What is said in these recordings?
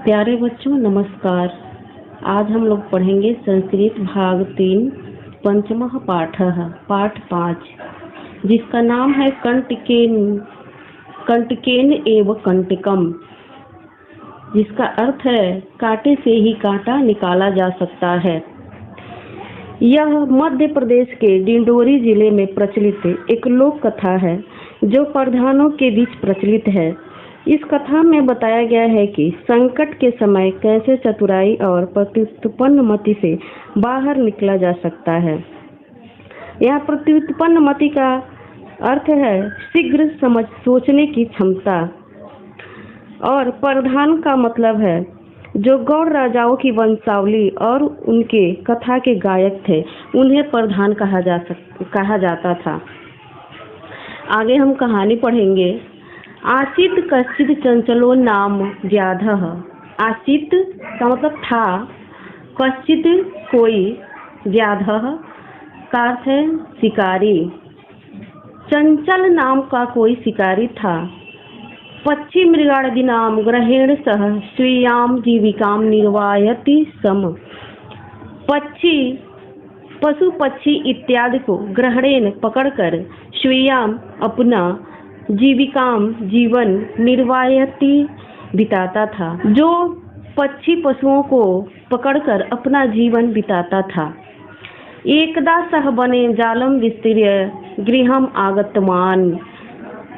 प्यारे बच्चों नमस्कार। आज हम लोग पढ़ेंगे संस्कृत भाग 3 पंचमः पाठः पाठ 5, जिसका नाम है कंटकेन एव कंटकम, जिसका अर्थ है कांटे से ही कांटा निकाला जा सकता है। यह मध्य प्रदेश के डिंडोरी जिले में प्रचलित एक लोक कथा है जो प्रधानों के बीच प्रचलित है। इस कथा में बताया गया है कि संकट के समय कैसे चतुराई और प्रत्युत्पन्न मति से बाहर निकला जा सकता है। यह प्रत्युत्पन्न मति का अर्थ है शीघ्र समझ सोचने की क्षमता, और प्रधान का मतलब है जो गौड़ राजाओं की वंशावली और उनके कथा के गायक थे, उन्हें प्रधान कहा जाता था। आगे हम कहानी पढ़ेंगे। आसीत कश्चित चंचलो नाम व्याधः। आसीत का मतलब था, कश्चित कोई, व्याधः का अर्थ है शिकारी। चंचल नाम का कोई शिकारी था। पक्षी मृगादिनाम ग्रहेण सह स्वीयाम जीविकाम निर्वाहयति सम। पशु पक्षी इत्यादि को ग्रहेण पकड़कर स्वीयाम अपना जीविकाम जीवन निर्वाहयति बिताता था। जो पक्षी पशुओं को पकड़कर अपना जीवन बिताता था। एकदा सह बने जालम विस्तीर्य गृहम आगतमान।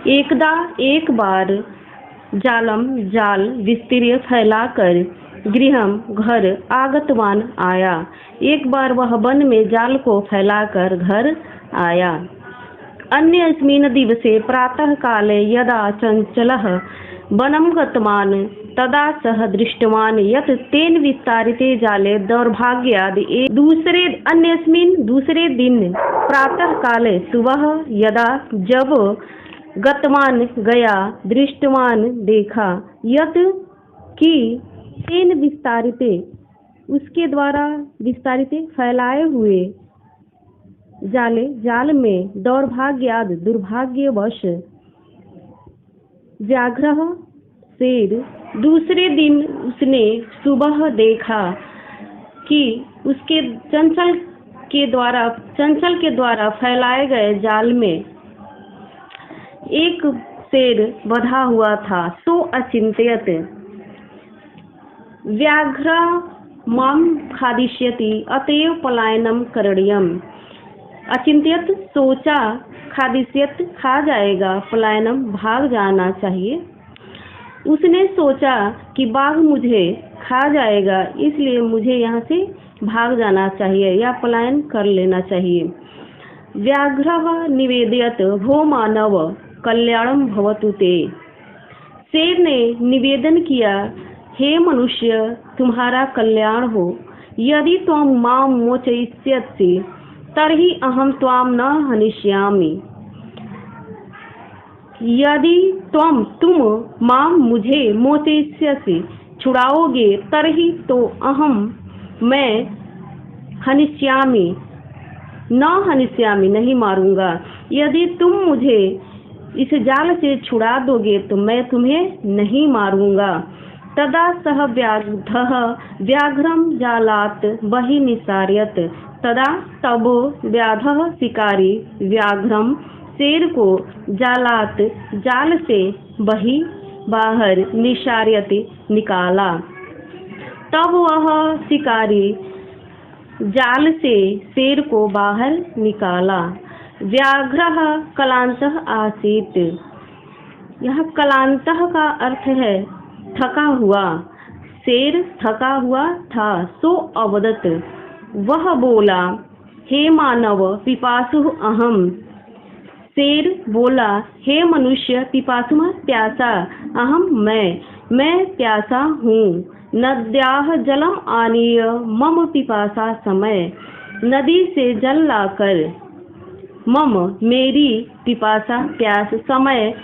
एकदा एक बार जाल विस्तीर्य फैलाकर गृहम घर आगतवान आया। एक बार वह वन में जाल को फैलाकर घर आया। अन्यस्मिन् दिवसे प्रातः काले यदा चंचलः वनं गतवान् तदा सः दृष्टवान् यत् तेन विस्तारिते जाले दौर्भाग्याद् दूसरे दिन प्रातः काले सुबह जब गतवान् गया, दृष्टवान् देखा यत् कि तेन विस्तारिते उसके द्वारा विस्तारिते फैलाए हुए जाल में दौर्भाग्याद दुर्भाग्यवश व्याघ्र शेर। दूसरे दिन उसने सुबह देखा कि उसके चंचल के द्वारा फैलाए गए जाल में एक शेर बंधा हुआ था। सो अचिंत्यत व्याघ्र माम खादिष्यति अतएव पलायनम करणीयम। अचिंत्यत सोचा, खादिष्यत खा जाएगा, पलायनम भाग जाना चाहिए। उसने सोचा कि बाघ मुझे खा जाएगा, इसलिए मुझे यहाँ से भाग जाना चाहिए या पलायन कर लेना चाहिए। व्याघ्रः निवेदयत भो मानव कल्याणम भवतु ते। शेर ने निवेदन किया, हे मनुष्य तुम्हारा कल्याण हो। यदि त्वं मां मोचयिष्यसि तर्हि अहं त्वां न हनिष्यामि। यदि तुम मां मुझे मोचयिष्यसि छुड़ाओगे तर्हि तो मैं हनिष्यामि न हनिष्यामि नहीं मारूंगा। यदि तुम मुझे इस जाल से छुड़ा दोगे तो मैं तुम्हें नहीं मारूंगा। तदा सह व्याघ्रम जालात बहि निसार्यत। तब व्याधः शिकारी व्याघ्रम शेर को जाल से बाहर निसार्यत निकाला। तब वह शिकारी जाल से शेर को बाहर निकाला। व्याघ्रः क्लान्तः आसीत्। यह क्लान्तः का अर्थ है थका हुआ। शेर थका हुआ था। सो अवदत वह बोला, हे मानव पिपासु अहम। शेर बोला, हे मनुष्य पिपासु प्यासा, अहम मैं प्यासा हूँ। नद्याः जलम आनीय मम पिपासा समय। नदी से जल लाकर मेरी पिपासा प्यास समय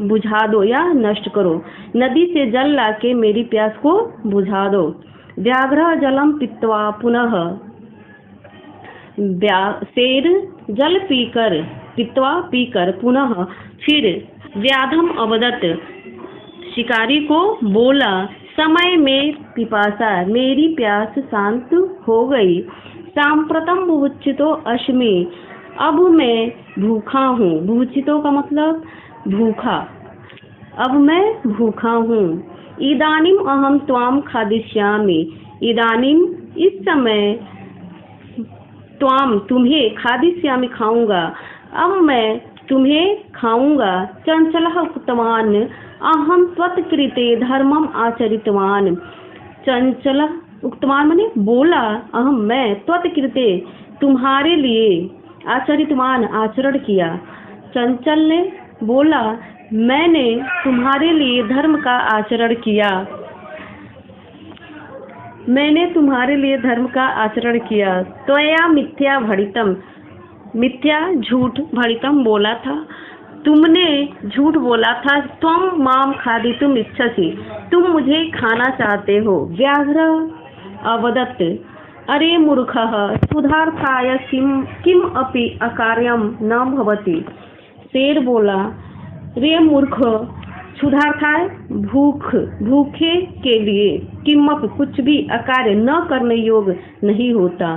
बुझा दो या नष्ट करो। नदी से जल लाके मेरी प्यास को बुझा दो। व्याघ्र जलम पीत्वा पुनः। शेर जल पीकर पुनः फिर व्याधम अवदत शिकारी को बोला, समय में पिपासा, मेरी प्यास शांत हो गई। सांप्रतम बुभुक्षितो अस्मि, अब मैं भूखा हूँ। बुभुक्षितो का मतलब भूखा, अब मैं भूखा हूँ। इदानीम अहम त्वाम खादिष्यामि, इदानीम इस समय, त्वाम तुम्हें, खादिष्यामि खाऊंगा, अब मैं तुम्हें खाऊंगा। चंचलः उक्तवान् अहम त्वत्कृते धर्मम आचरितवान्। चंचल उक्तवान माने बोला, अहम मैं, त्वत्कृते तुम्हारे लिए, आचरितवान आचरण किया। चंचल ने बोला, मैंने तुम्हारे लिए धर्म का आचरण किया, मैंने तुम्हारे लिए धर्म का आचरण किया। त्वया मिथ्या भणितम, मिथ्या झूठ, भणितम बोला था, तुमने झूठ बोला था। त्वम माम खादितुम इच्छसि, तुम मुझे खाना चाहते हो। व्याघ्र अवदत्, अरे मूर्खः, क्षुधार्थाय किम अपि अकार्यम न भवति। शेर बोला, रे मूर्ख, क्षुधार्थाय भूखे के लिए, किमपि कुछ भी, अकार्य न करने योग्य नहीं होता।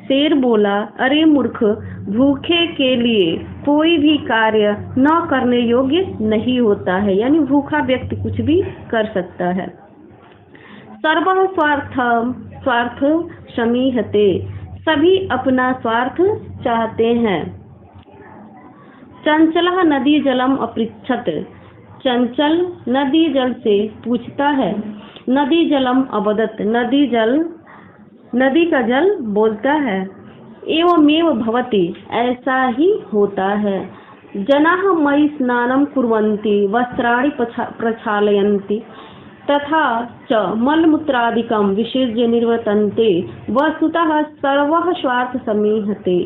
शेर बोला, अरे मूर्ख, भूखे के लिए कोई भी कार्य न करने योग्य नहीं होता है, यानी भूखा व्यक्ति कुछ भी कर सकता है। सर्वः स्वार्थ समीहते, सभी अपना स्वार्थ चाहते हैं। चंचलः नदी जलम अपृच्छत, चंचल नदी जल से पूछता है। नदी जलम अवदत्, नदी का जल बोलता है। एवमेव भवति, ऐसा ही होता है। जनाः मयि स्नानं कुर्वन्ति, वस्त्राणि प्रक्षालयन्ति, तथा च मलमूत्रादिकं विसर्ज्य निर्वर्तन्ते, वस्तुतः सर्वः स्वार्थ समीहते।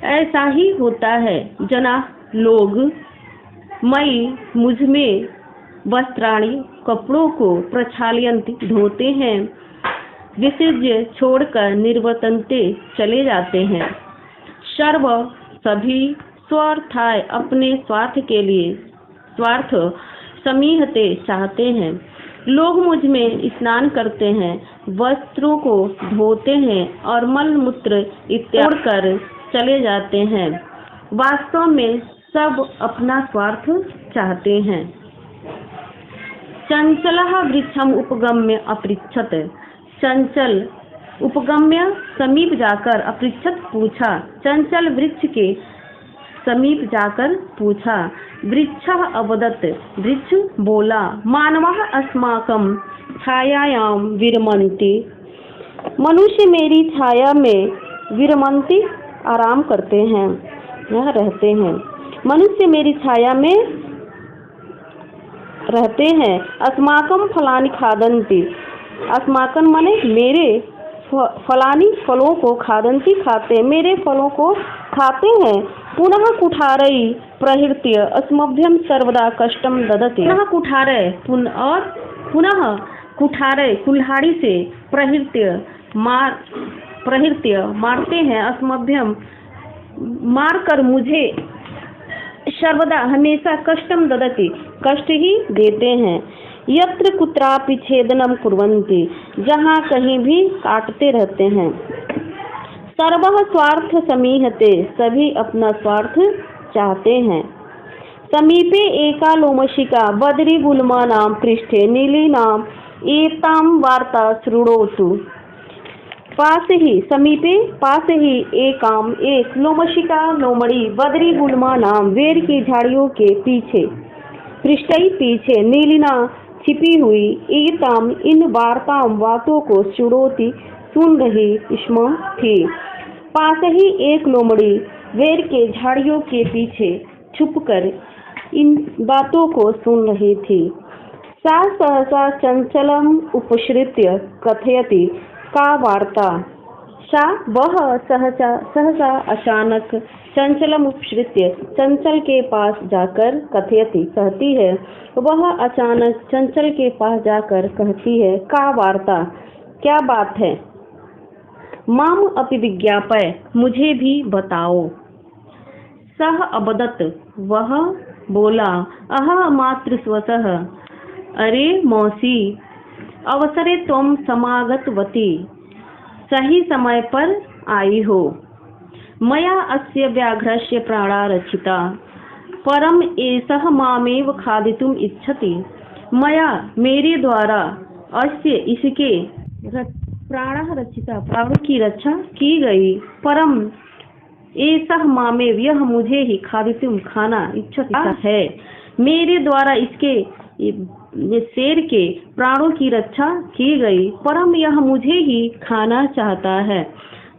ऐसा ही होता है। जना लोग, मई मुझ में, वस्त्राणि कपड़ों को, प्रक्षालयन्ति धोते हैं, विसर्ज्य छोड़कर, निर्वर्तन्ते चले जाते हैं। सर्व सभी, स्वार्थाय अपने स्वार्थ के लिए, स्वार्थ समीहते चाहते हैं। लोग मुझ में स्नान करते हैं, वस्त्रों को धोते हैं और मल मूत्र इत्यादि कर चले जाते हैं। वास्तव में सब अपना स्वार्थ चाहते हैं। चंचलः वृक्षम उपगम्य अपृच्छत, चंचल उपगम्य समीप जाकर, अपृच्छत पूछा, चंचल वृक्ष के समीप जाकर पूछा। वृक्षः अवदत्, वृक्ष बोला, मानवः अस्माकं छायायां विरमन्ति, मनुष्य मेरी छाया में विरमन्ति आराम करते हैं, यहाँ रहते हैं। मनुष्य मेरी छाया में रहते हैं। अस्माकं फलानि खादन्ति, अस्माकं माने मेरे, फलानी फलों को, खादन्ति खाते, मेरे फलों को खाते हैं। पुनः कुठारई प्रहृत्य अस्मभ्यं सर्वदा कष्टम ददति, पुनः कुठारय, पुनः कुठारय कुल्हाड़ी से, प्रहृत्य मारते हैं, अस्मभ्यम मारकर मुझे, सर्वदा हमेशा, कष्टम ददति कष्ट ही देते हैं। यत्र कुत्रापि छेदनम कुर्वन्ति, जहाँ कहीं भी काटते रहते हैं। सर्वः स्वार्थ समीहते, सभी अपना स्वार्थ चाहते हैं। समीपे एका लोमशिका बदरी गुल्मानां पृष्ठे नीलीनां एतां वार्ता शृणोतु। पास ही, समीपे पास ही, एक लोमशिका लोमड़ी बदरी गुल्मा नाम वेर की झाड़ियों के पीछे, पृष्ठई पीछे, नीलिना छिपी हुई, एताम इन वार्ताम बातों को सुड़ोती सुन रही स्म थी। पास ही एक लोमड़ी वेर के झाड़ियों के पीछे छुपकर इन बातों को सुन रही थी। सा सहसा चंचलम उपसृत्य कथयति का वार्ता, सा वह सहसा अचानक, चंचलम उपसृत्य चंचल के पास जाकर, कथयति कहती है, वह अचानक चंचल के पास जाकर कहती है, का वार्ता क्या बात है, माम अपि विज्ञापय मुझे भी बताओ। सह अबदत वह बोला, अह मातृ स्वतः अरे मौसी, अवसरे त्वं समागतवती, सही समय पर आई हो। मया अस्य व्याघ्रस्य प्राणा रक्षिता, परम एषः मामेव खादितुम् इच्छति। मया मेरे द्वारा अस्य इसके प्राणः रक्षिता, प्राणों की रक्षा की गई। परम एषः मामेव, यह मुझे ही खादितुम खाना इच्छति है। मेरे द्वारा इसके ये शेर के प्राणों की रक्षा की गई, परम यह मुझे ही खाना चाहता है।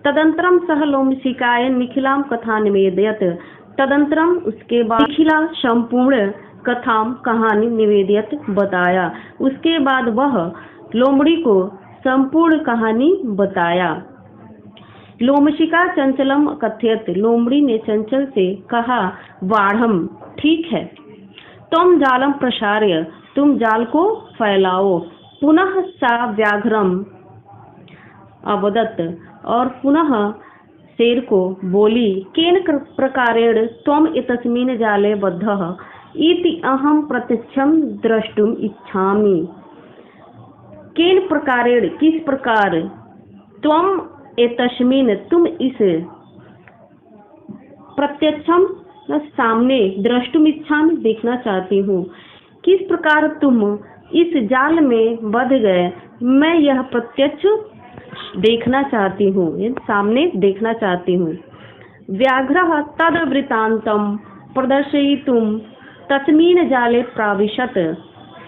तदंतरम सह लोमशिकाय निखिलाम कथा निवेदयत, तदंतरम उसके बाद निखिला संपूर्ण कथाम कहानी निवेदयत बताया। उसके बाद वह लोमड़ी को संपूर्ण कहानी बताया। लोमशिका चंचलम कथयत, लोमड़ी ने चंचल से कहा, बाढ़म, ठीक है। तुम जालम प्रसार्य, तुम जाल को फैलाओ। पुनः सा व्याघ्रम अवदत, और पुनः शेर को बोली, केन प्रकारेण त्वम एतस्मिन् जाले बद्धः इति अहं प्रत्यक्षं द्रष्टुम इच्छामि। केन प्रकारेण, किस प्रकार, त्वम एतस्मिन्, तुम इस, प्रत्यक्षम सामने, द्रष्टुम इच्छामि, देखना चाहती हूँ। किस प्रकार तुम इस जाल में बंध गए, मैं यह प्रत्यक्ष देखना चाहती हूँ, सामने देखना चाहती हूँ। व्याघ्रः तद वृत्तान्तं प्रदर्शयितुं तस्मिन् जाले प्राविशत,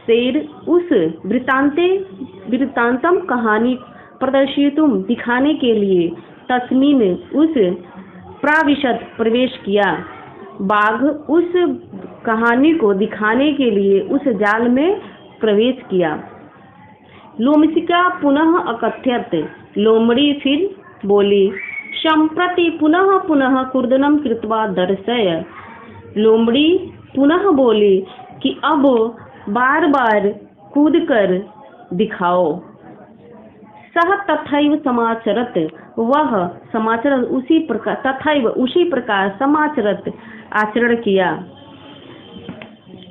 शेर उस वृत्तांतम कहानी प्रदर्शयितुं दिखाने के लिए तस्मिन् उस प्राविशत प्रवेश किया। बाघ उस कहानी को दिखाने के लिए उस जाल में प्रवेश किया। लोमशिका पुनः अकथयत, लोमड़ी फिर बोली, सम्प्रति पुनः पुनः कूर्दनम कृत्वा दर्शय। लोमड़ी पुनः बोली कि अब बार बार कूदकर दिखाओ। सह तथैव समाचरत, वह समाचरण उसी प्रकार, तथैव उसी प्रकार, समाचरत आचरण किया।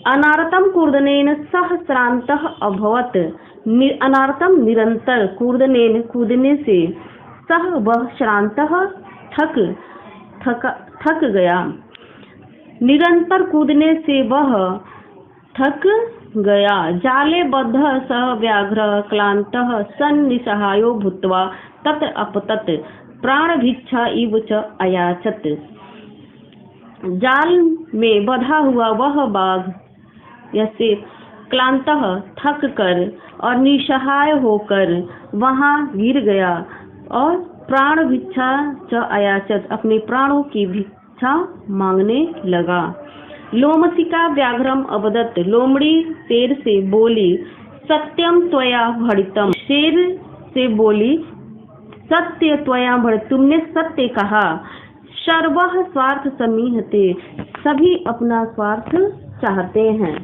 अनारतम कूर्दनेन सह श्रान्तः अभवत, अनारतम निरंतर, कूर्दनेन कूदने से, सह वह श्रान्तः थक गया, निरंतर कूदने से वह थक गया। जाले बद्धः सः व्याघ्रः क्लान्तः सन् निसहायो भूत्वा तत्र अपतत, प्राणभिक्षा इव च अयाचत। जाल में बधा हुआ वह बाघ जैसे क्लांतः, थक कर और निसहाय होकर वहां गिर गया और प्राण भिक्षा च अयाचत, अपने प्राणों की भिक्षा मांगने लगा। लोमशिका व्याघ्रम अवदत, लोमड़ी शेर से बोली, सत्यम त्वया भणितम, शेर से बोली, सत्य त्वया भणितम, तुमने सत्य कहा। सर्वः स्वार्थ समीहते, सभी अपना स्वार्थ चाहते हैं।